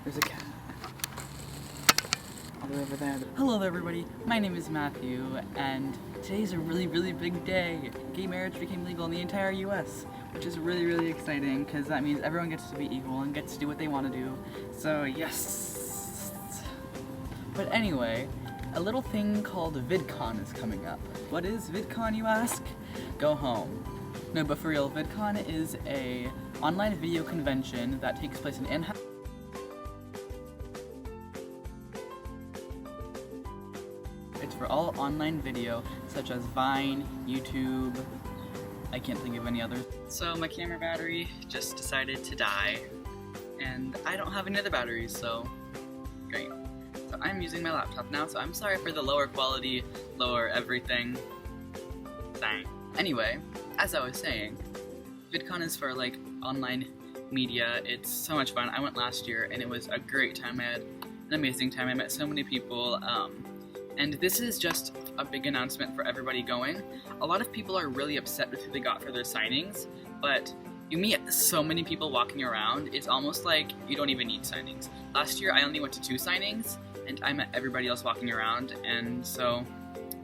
There's a cat. All the way over there. Hello there, everybody. My name is Matthew, and today's a really big day. Gay marriage became legal in the entire US, which is really exciting because that means everyone gets to be equal and gets to do what they want to do. So yes. But anyway, a little thing called Vidcon is coming up. What is Vidcon, you ask? Go home. No, but for real, Vidcon is a online video convention that takes place in Anaheim. It's for all online video, such as Vine, YouTube, I can't think of any others. So my camera battery just decided to die, and I don't have any other batteries, so great. So I'm using my laptop now, so I'm sorry for the lower quality, lower everything. Dang. Anyway, as I was saying, VidCon is for like online media. It's so much fun. I went last year and it was a great time. I had an amazing time. I met so many people. And this is just a big announcement for everybody going. A lot of people are really upset with who they got for their signings, but you meet so many people walking around, it's almost like you don't even need signings. Last year I only went to 2 signings, and I met everybody else walking around, and so,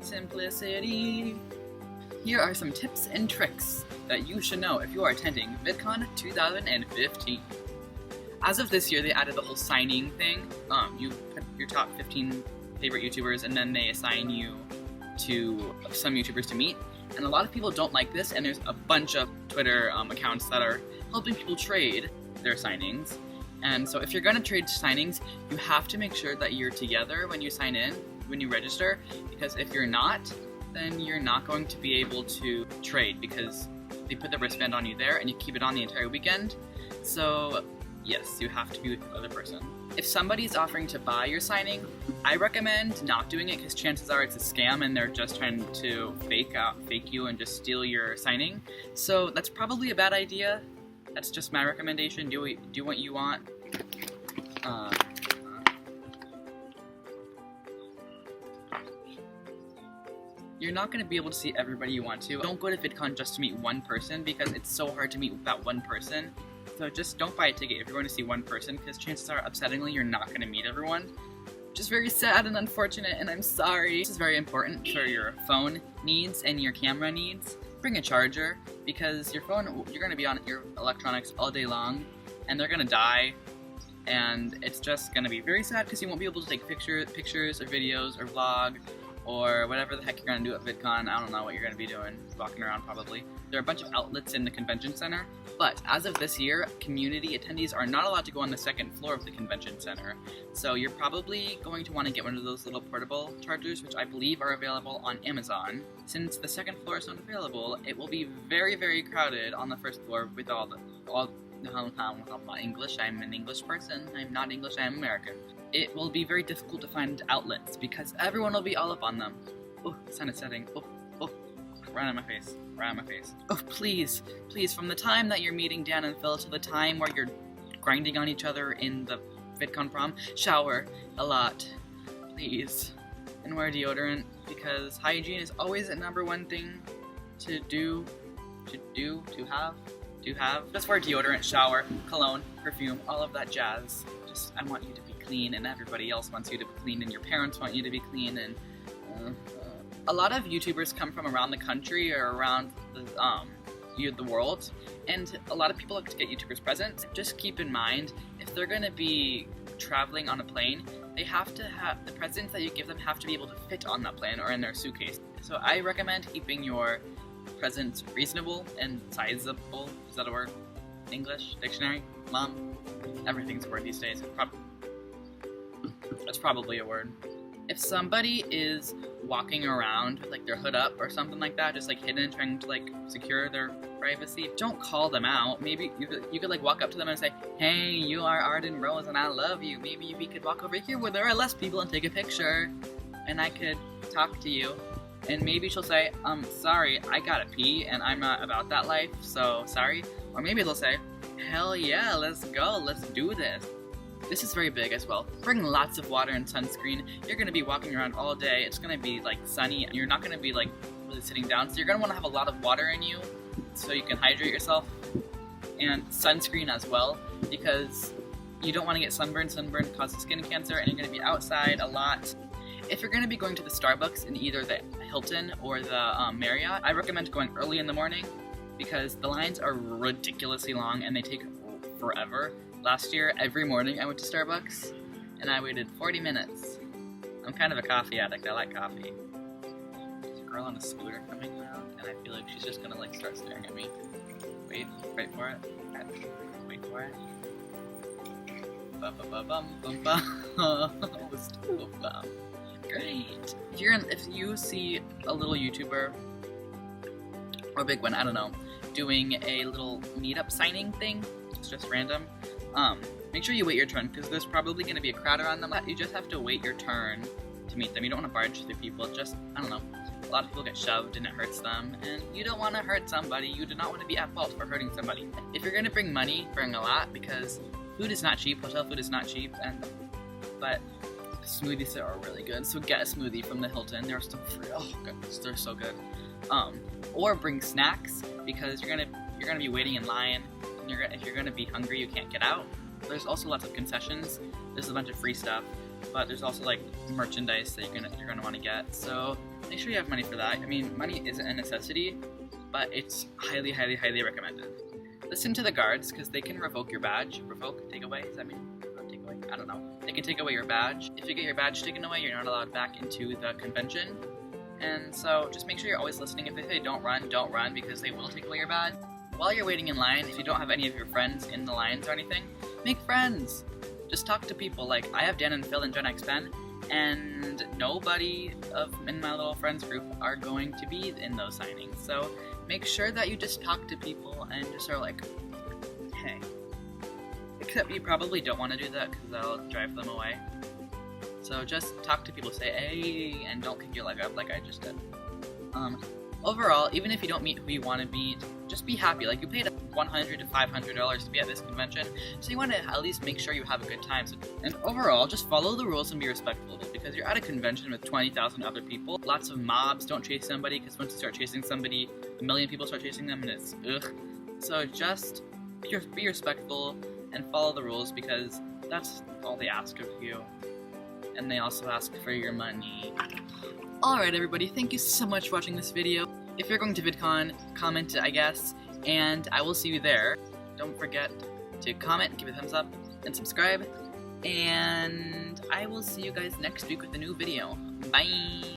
simplicity. Here are some tips and tricks that you should know if you are attending VidCon 2015. As of this year, they added the whole signing thing. You put your top 15 favorite YouTubers, and then they assign you to some YouTubers to meet. And a lot of people don't like this, and there's a bunch of Twitter accounts that are helping people trade their signings. And so if you're going to trade signings, you have to make sure that you're together when you sign in, when you register, because if you're not, then you're not going to be able to trade because they put the wristband on you there and you keep it on the entire weekend. So yes, you have to be with the other person. If somebody's offering to buy your signing, I recommend not doing it because chances are it's a scam and they're just trying to fake you and just steal your signing. So that's probably a bad idea. That's just my recommendation. Do what you want. You're not going to be able to see everybody you want to. Don't go to VidCon just to meet one person because it's so hard to meet that one person. So just don't buy a ticket if you're going to see one person because chances are, upsettingly, you're not going to meet everyone. Which is very sad and unfortunate, and I'm sorry. This is very important for your phone needs and your camera needs. Bring a charger because your phone, you're going to be on your electronics all day long and they're going to die. And it's just going to be very sad because you won't be able to take pictures or videos or vlog or whatever the heck you're going to do at VidCon. I don't know what you're going to be doing, walking around probably. There are a bunch of outlets in the convention center, but as of this year, community attendees are not allowed to go on the second floor of the convention center. So you're probably going to want to get one of those little portable chargers, which I believe are available on Amazon. Since the second floor is not available, it will be very crowded on the first floor with all I'm not English, I'm an English person. I'm not English, I'm American. It will be very difficult to find outlets because everyone will be all up on them. Oh, sun is setting. Oh, right on my face. Oh, please, from the time that you're meeting Dan and Phil to the time where you're grinding on each other in the VidCon prom, shower a lot, please. And wear deodorant because hygiene is always the #1 thing to have. Just wear deodorant, shower, cologne, perfume, all of that jazz. I want you to be clean, and everybody else wants you to be clean, and your parents want you to be clean, and a lot of YouTubers come from around the country or around the world, and a lot of people like to get YouTubers presents. Just keep in mind, if they're going to be traveling on a plane, they have to have the presents that you give them have to be able to fit on that plane or in their suitcase. So I recommend keeping your presents reasonable and sizable. Is that a word? English? Dictionary? Mom? Everything's a word these days. That's probably a word. If somebody is walking around with like their hood up or something like that, just like hidden, trying to like secure their privacy, don't call them out. Maybe you could like walk up to them and say, hey, you are Arden Rose and I love you. Maybe we could walk over here where there are less people and take a picture and I could talk to you. And maybe she'll say, sorry, I gotta pee and I'm not about that life, so sorry. Or maybe they'll say, hell yeah, let's go, let's do this. This is very big as well. Bring lots of water and sunscreen. You're going to be walking around all day. It's going to be like sunny and you're not going to be like really sitting down. So you're going to want to have a lot of water in you so you can hydrate yourself. And sunscreen as well, because You don't want to get sunburned. Sunburn causes skin cancer, and you're going to be outside a lot. If you're going to be going to the Starbucks in either the Hilton or the Marriott, I recommend going early in the morning because the lines are ridiculously long and they take forever. Last year, every morning I went to Starbucks and I waited 40 minutes. I'm kind of a coffee addict. I like coffee. There's a girl on a scooter coming around and I feel like she's just going to like start staring at me. Wait for it. Wait for it. Great. If you see a little YouTuber or a big one, I don't know, doing a little meetup signing thing, it's just random. Make sure you wait your turn because there's probably going to be a crowd around them. You just have to wait your turn to meet them. You don't want to barge through people. Just, I don't know. A lot of people get shoved and it hurts them, and you don't want to hurt somebody. You do not want to be at fault for hurting somebody. If you're going to bring money, bring a lot because food is not cheap. Hotel food is not cheap, but smoothies are really good. So get a smoothie from the Hilton. They're still free. Oh goodness, they're so good. Or bring snacks because you're gonna be waiting in line. And if you're gonna be hungry, you can't get out. There's also lots of concessions. There's a bunch of free stuff, but there's also like merchandise that you're gonna want to get. So make sure you have money for that. I mean, money isn't a necessity, but it's highly, highly, highly recommended. Listen to the guards because they can revoke your badge. Revoke, take away. Does that mean take away? I don't know. They can take away your badge. If you get your badge taken away, you're not allowed back into the convention. And so just make sure you're always listening. If they say don't run because they will take away your badge. While you're waiting in line, if you don't have any of your friends in the lines or anything, make friends. Just talk to people. Like, I have Dan and Phil and Gen X Pen, and nobody in my little friends group are going to be in those signings. So make sure that you just talk to people and just are like, hey. Except you probably don't want to do that because that'll drive them away. So just talk to people, say hey, and don't kick your leg up like I just did. Overall, even if you don't meet who you want to meet, just be happy. Like, you paid $100 to $500 to be at this convention, so you want to at least make sure you have a good time. And overall, just follow the rules and be respectful because you're at a convention with 20,000 other people. Lots of mobs. Don't chase somebody because once you start chasing somebody, a million people start chasing them and it's ugh. So just be respectful and follow the rules because that's all they ask of you. And they also ask for your money. Alright everybody, thank you so much for watching this video. If you're going to VidCon, comment I guess, and I will see you there. Don't forget to comment, give a thumbs up, and subscribe. And I will see you guys next week with a new video. Bye!